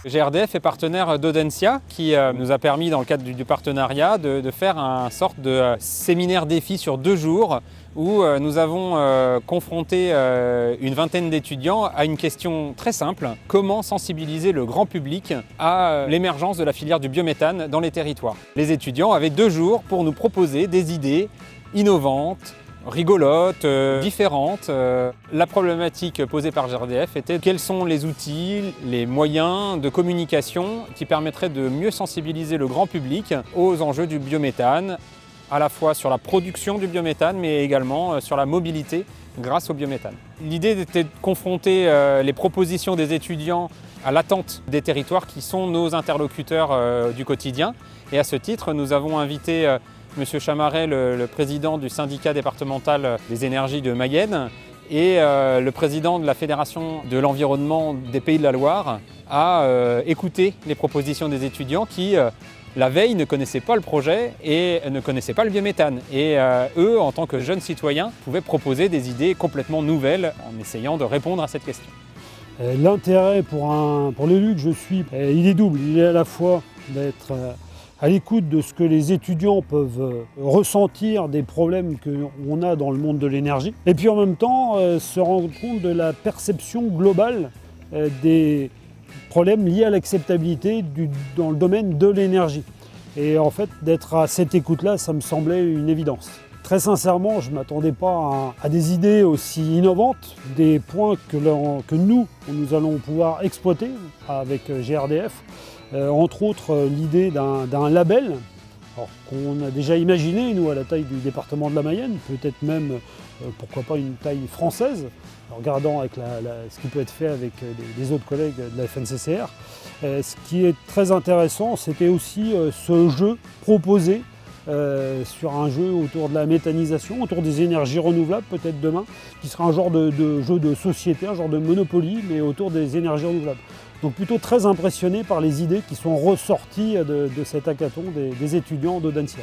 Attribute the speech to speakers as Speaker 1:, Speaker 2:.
Speaker 1: GRDF est partenaire d'Audencia qui nous a permis dans le cadre du partenariat de faire un sorte de séminaire défi sur 2 jours où nous avons confronté une vingtaine d'étudiants à une question très simple: comment sensibiliser le grand public à l'émergence de la filière du biométhane dans les territoires. Les étudiants avaient 2 jours pour nous proposer des idées innovantes, rigolotes, différentes. La problématique posée par GRDF était quels sont les outils, les moyens de communication qui permettraient de mieux sensibiliser le grand public aux enjeux du biométhane, à la fois sur la production du biométhane, mais également sur la mobilité grâce au biométhane. L'idée était de confronter les propositions des étudiants à l'attente des territoires qui sont nos interlocuteurs du quotidien. Et à ce titre, nous avons invité Monsieur Chamaret, le président du syndicat départemental des énergies de Mayenne, et le président de la Fédération de l'environnement des Pays de la Loire, à écouter les propositions des étudiants qui, la veille, ne connaissaient pas le projet et ne connaissaient pas le biométhane. Et eux, en tant que jeunes citoyens, pouvaient proposer des idées complètement nouvelles en essayant de répondre à cette question.
Speaker 2: L'intérêt pour l'élu que je suis, il est double. Il est à la fois d'être à l'écoute de ce que les étudiants peuvent ressentir des problèmes qu'on a dans le monde de l'énergie, et puis en même temps se rendre compte de la perception globale des problèmes liés à l'acceptabilité dans le domaine de l'énergie. Et en fait, d'être à cette écoute-là, ça me semblait une évidence. Très sincèrement, je ne m'attendais pas à des idées aussi innovantes, des points que nous allons pouvoir exploiter avec GRDF. Entre autres, l'idée d'un label qu'on a déjà imaginé, nous, à la taille du département de la Mayenne, peut-être même, pourquoi pas, une taille française, en regardant avec ce qui peut être fait avec les autres collègues de la FNCCR. Ce qui est très intéressant, c'était aussi ce jeu proposé sur un jeu autour de la méthanisation, autour des énergies renouvelables, peut-être demain, qui sera un genre de jeu de société, un genre de Monopoly, mais autour des énergies renouvelables. Donc plutôt très impressionné par les idées qui sont ressorties de cet hackathon des étudiants d'Audencia.